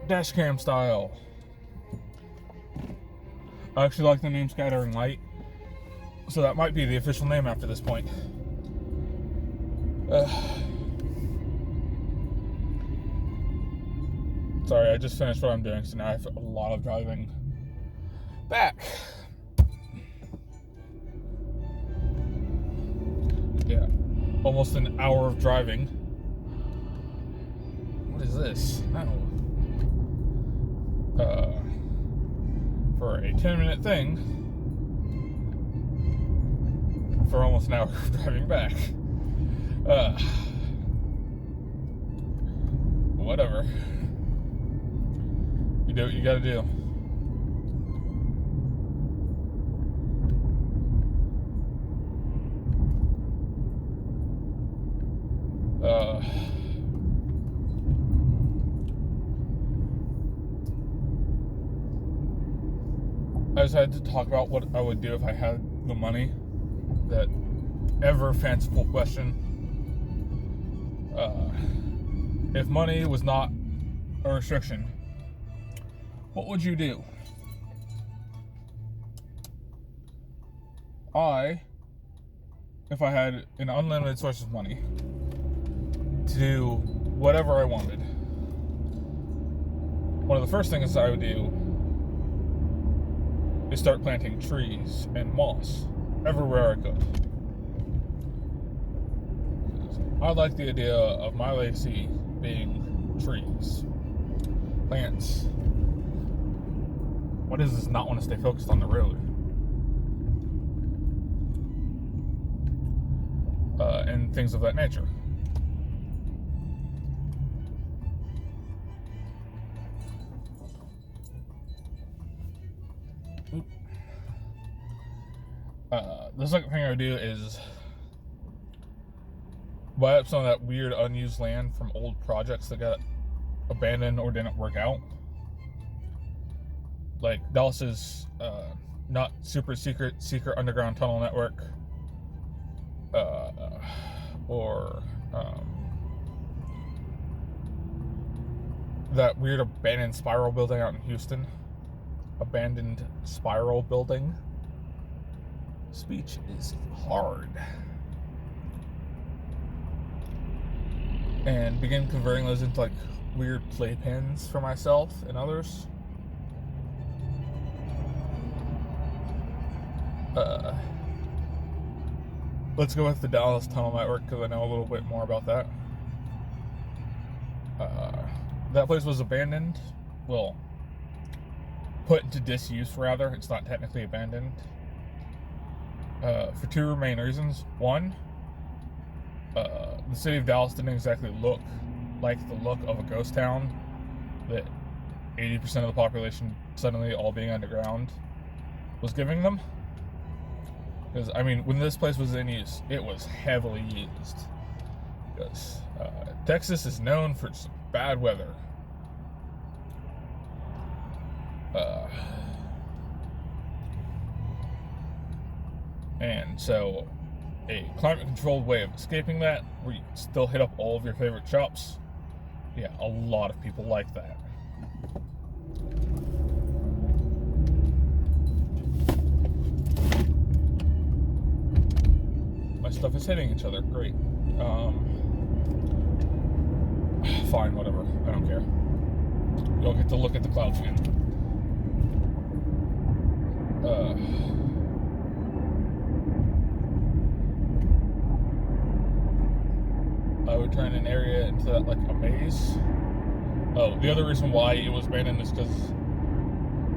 Dashcam style. I actually like the name Scattering Light, so that might be the official name after this point. Sorry, I just finished what I'm doing, so now I have a lot of driving back. Yeah, almost an hour of driving. What is this? Oh. For a 10-minute thing for almost an hour of driving back. Whatever. You do what you gotta do. I decided to talk about what I would do if I had the money. That ever fanciful question. If money was not a restriction, what would you do? If I had an unlimited source of money to do whatever I wanted, one of the first things I would do is start planting trees and moss everywhere I could. I like the idea of my legacy being trees, plants. What does not want to stay focused on the road? And things of that nature. The second thing I would do is buy up some of that weird unused land from old projects that got abandoned or didn't work out. Like Dallas's not super secret underground tunnel network, or that weird abandoned spiral building out in Houston. Abandoned spiral building. Speech is hard. And begin converting those into like weird playpens for myself and others. Let's go with the Dallas Tunnel Network because I know a little bit more about that. That place was abandoned. Well, put into disuse rather. It's not technically abandoned. For two main reasons. One, the city of Dallas didn't exactly look like the look of a ghost town that 80% of the population suddenly all being underground was giving them. Because, I mean, when this place was in use, it was heavily used. Because Texas is known for some bad weather. And so, a climate-controlled way of escaping that, where you can still hit up all of your favorite shops, yeah, a lot of people like that. My stuff is hitting each other, great. Fine, whatever, I don't care. You'll get to look at the clouds again. I would turn an area into that, like a maze. Oh, the other reason why it was abandoned is because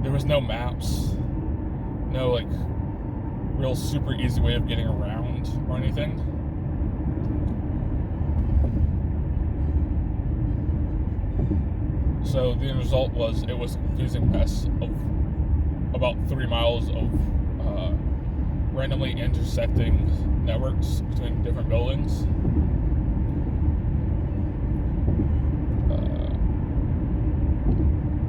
there was no maps, no like real super easy way of getting around or anything. So the end result was it was a confusing mess of about 3 miles of randomly intersecting networks between different buildings.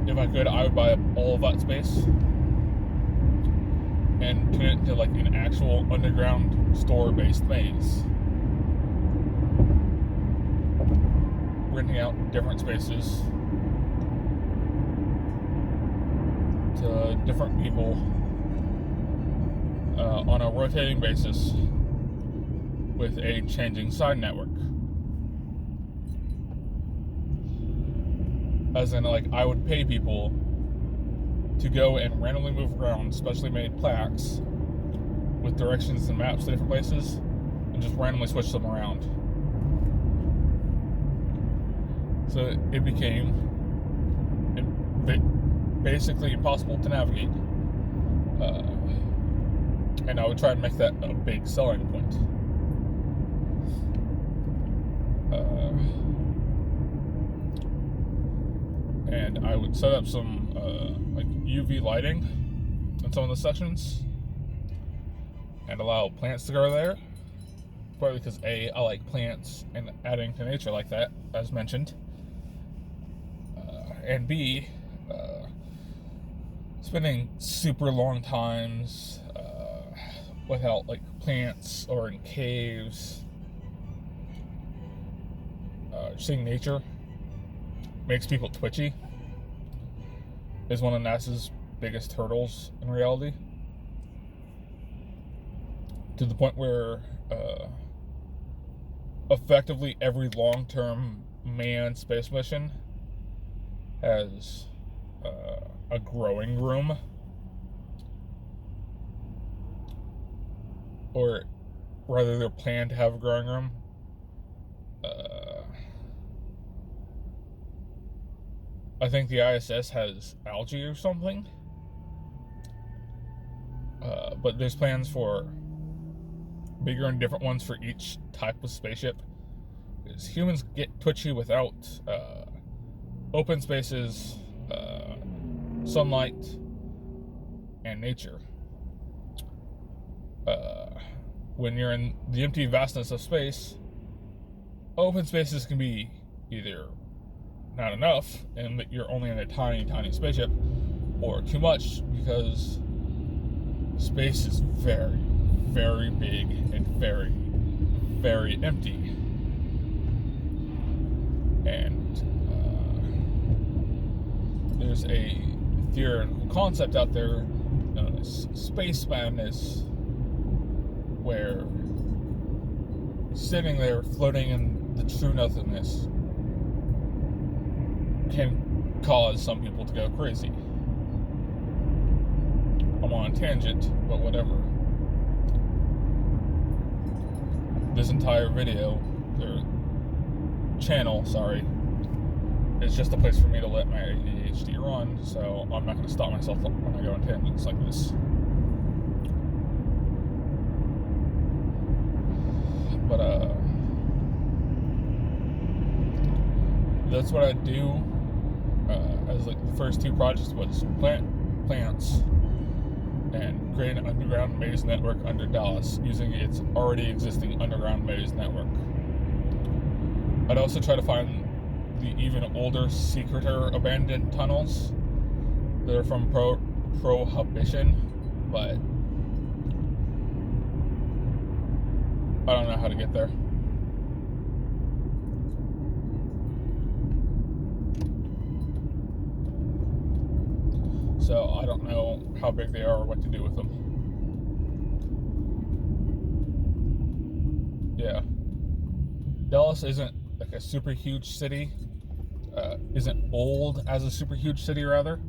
If I could, I would buy up all of that space and turn it into like an actual underground store-based maze. Renting out different spaces to different people on a rotating basis with a changing side network. As in, like, I would pay people to go and randomly move around specially made plaques with directions and maps to different places and just randomly switch them around. So it became basically impossible to navigate. And I would try and make that a big selling point. And I would set up some like UV lighting in some of the sections and allow plants to grow there. Partly because A, I like plants and adding to nature like that, as mentioned. And B, spending super long times without like plants or in caves, seeing nature makes people twitchy. Is one of NASA's biggest hurdles in reality, to the point where effectively every long-term manned space mission has a growing room, or rather they're planned to have a growing room. I think the ISS has algae or something, but there's plans for bigger and different ones for each type of spaceship. Because humans get twitchy without open spaces, sunlight, and nature. When you're in the empty vastness of space, open spaces can be either not enough and that you're only in a tiny, tiny spaceship, or too much because space is very, very big and very, very empty. And there's a theoretical concept out there known as space madness, where sitting there floating in the true nothingness can cause some people to go crazy. I'm on a tangent, but whatever. This entire video, or channel, sorry, is just a place for me to let my ADHD run, so I'm not going to stop myself when I go on tangents like this. But, that's what I do. As like the first two projects was plants and create an underground maze network under Dallas using its already existing underground maze network. I'd also try to find the even older, secreter abandoned tunnels that are from Prohibition, but I don't know how to get there. So I don't know how big they are or what to do with them. Yeah. Dallas isn't like a super huge city. Isn't old as a super huge city, rather.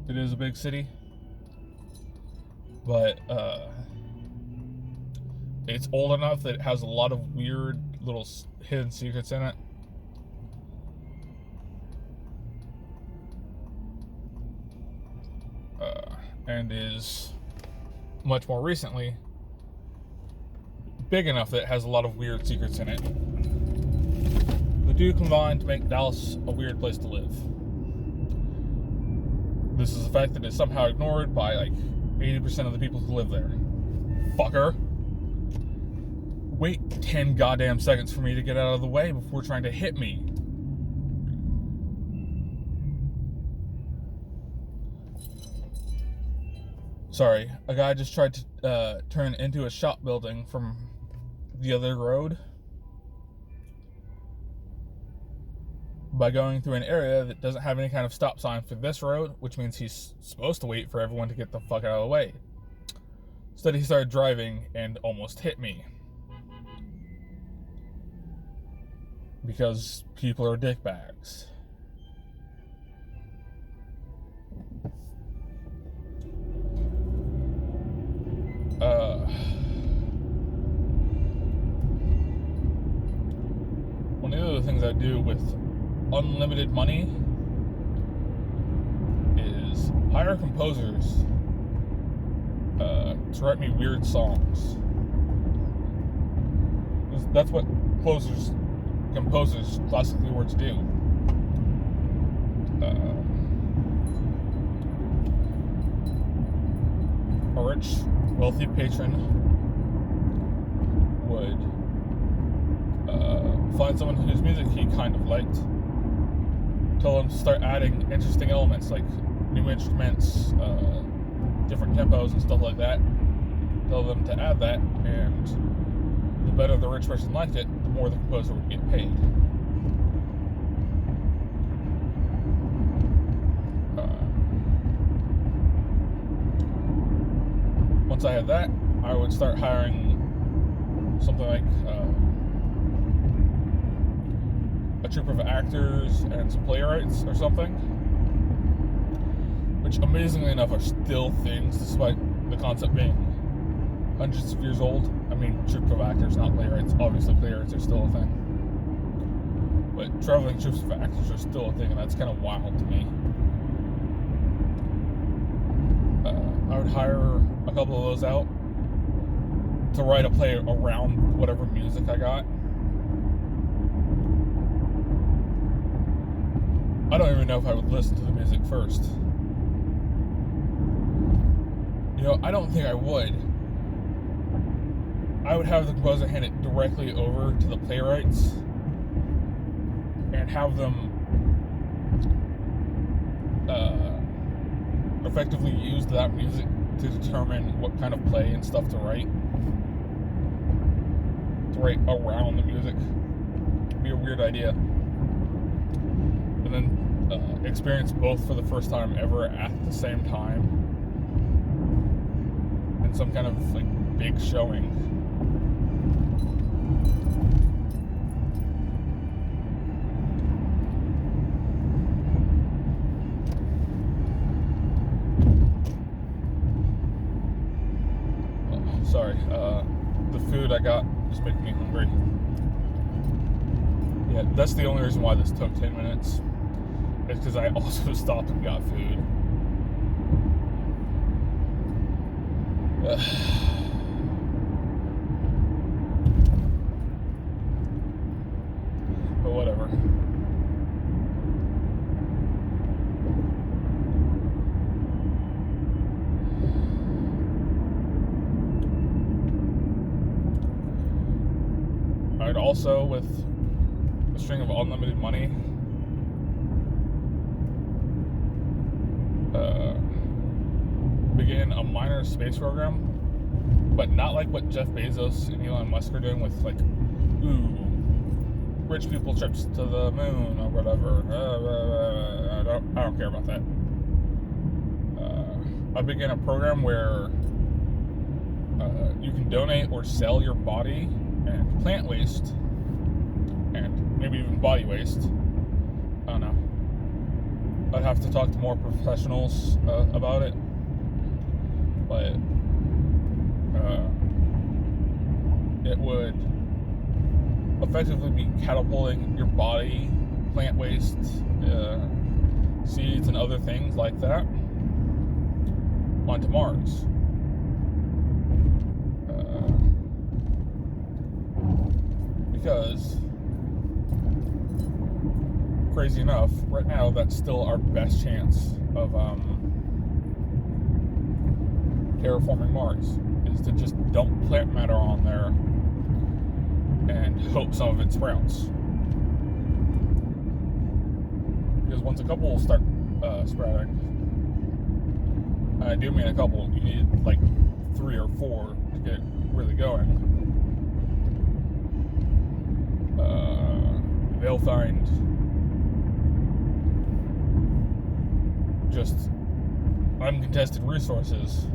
It is a big city. But it's old enough that it has a lot of weird little hidden secrets in it. And is much more recently big enough that it has a lot of weird secrets in it. The two combine to make Dallas a weird place to live. This is a fact that is somehow ignored by like 80% of the people who live there. Fucker. Wait 10 goddamn seconds for me to get out of the way before trying to hit me. Sorry, a guy just tried to turn into a shop building from the other road. by going through an area that doesn't have any kind of stop sign for this road, which means he's supposed to wait for everyone to get the fuck out of the way. Instead, he started driving and almost hit me. Because people are dickbags. One of the other things I do with unlimited money is hire composers to write me weird songs. That's what composers classically were to do. A rich, wealthy patron would find someone whose music he kind of liked, tell them to start adding interesting elements like new instruments, different tempos and stuff like that, tell them to add that, and the better the rich person liked it, the more the composer would get paid. Once I had that, I would start hiring something like a troupe of actors and some playwrights or something, which amazingly enough are still things despite the concept being hundreds of years old. I mean, troupe of actors, not playwrights. Obviously, playwrights are still a thing. But traveling troupes of actors are still a thing, and that's kind of wild to me. I would hire a couple of those out to write a play around whatever music I got. I don't even know if I would listen to the music first. You know, I don't think I would. I would have the composer hand it directly over to the playwrights and have them effectively use that music to determine what kind of play and stuff to write around the music. It'd be a weird idea. And then experience both for the first time ever at the same time in some kind of like big showing. Sorry, the food I got just making me hungry. Yeah, that's the only reason why this took 10 minutes. It's because I also stopped and got food. But whatever. I'd also, with a string of unlimited money, begin a minor space program, but not like what Jeff Bezos and Elon Musk are doing with like, rich people trips to the moon or whatever. I don't care about that. I begin a program where you can donate or sell your body and plant waste, and maybe even body waste. I don't know. I'd have to talk to more professionals about it, but it would effectively be catapulting your body, plant waste, seeds, and other things like that onto Mars. Because, crazy enough, right now that's still our best chance of terraforming Mars, is to just dump plant matter on there and hope some of it sprouts. Because once a couple start sprouting, I do mean a couple, you need like 3 or 4 to get really going. They'll find just uncontested resources,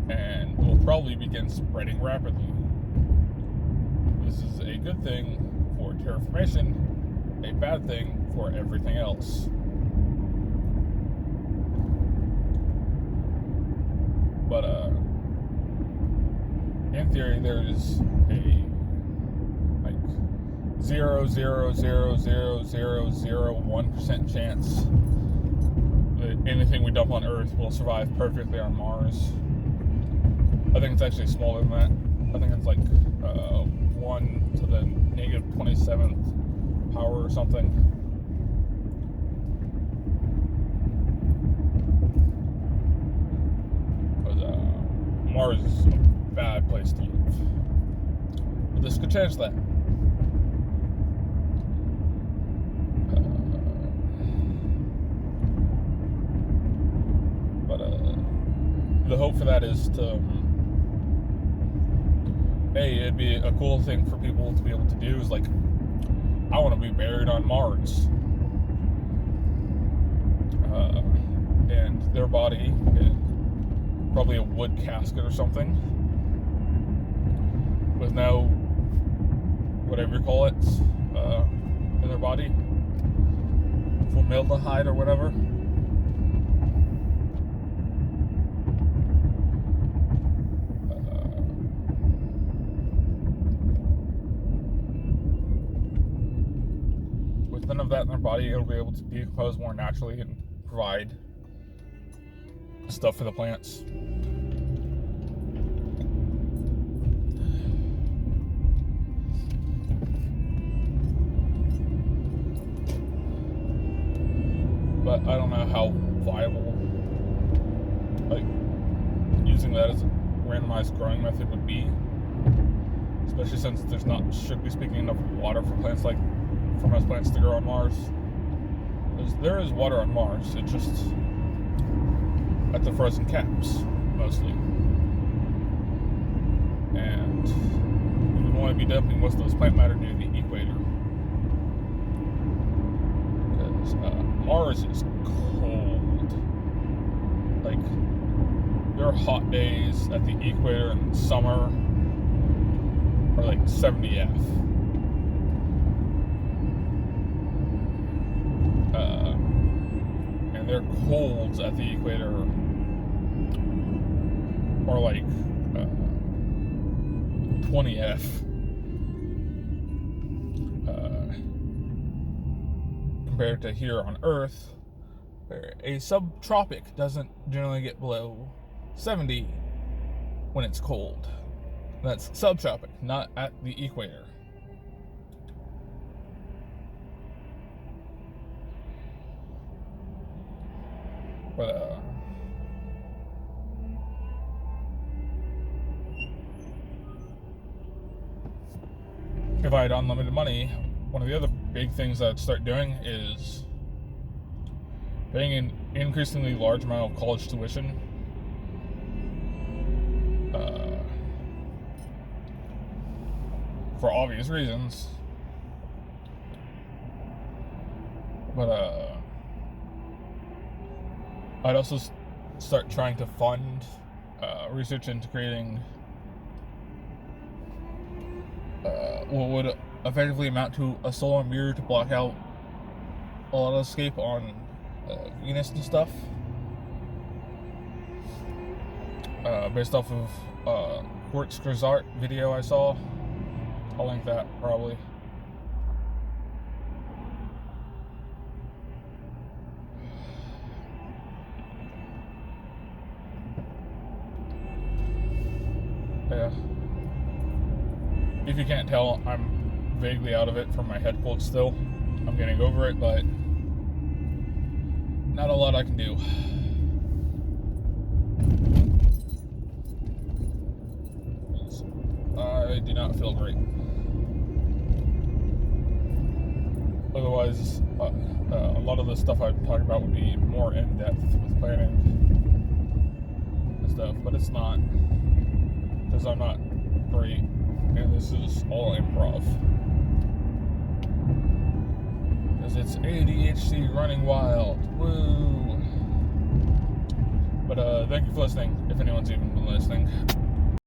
and will probably begin spreading rapidly. This is a good thing for terraformation, a bad thing for everything else. But in theory, there's a 0.0000001% chance that anything we dump on Earth will survive perfectly on Mars. I think it's actually smaller than that. I think it's like 1 to the negative 27th power or something. Because Mars is a bad place to live. But this could change that. The hope for that is to, it'd be a cool thing for people to be able to do is like, I want to be buried on Mars. And their body, probably a wood casket or something, with no, whatever you call it, in their body, formaldehyde or whatever. None of that in their body, it'll be able to decompose more naturally and provide stuff for the plants. But I don't know how viable, like, using that as a randomized growing method would be, especially since there's not, strictly speaking, enough water for plants like for most plants to grow on Mars. There is water on Mars, it's just at the frozen caps, mostly. And you would want to be dumping most of this plant matter near the equator. Because Mars is cold. Like, there are hot days at the equator in summer are like 70 F. And their colds at the equator are like 20 F. Compared to here on Earth, where a subtropic doesn't generally get below 70 when it's cold. That's subtropic, not at the equator. But if I had unlimited money, one of the other big things I'd start doing is paying an increasingly large amount of college tuition. For obvious reasons. But I'd also start trying to fund research into creating what would effectively amount to a solar mirror to block out a lot of escape on Venus and stuff. Based off of Quartzker's art video I saw. I'll link that, probably. Yeah. If you can't tell, I'm vaguely out of it from my head cold still. I'm getting over it, but not a lot I can do. I do not feel great. Otherwise, a lot of the stuff I'm talking about would be more in-depth with planning and stuff, but it's not, because I'm not great, and this is all improv. Because it's ADHD running wild. Woo! But thank you for listening, if anyone's even been listening.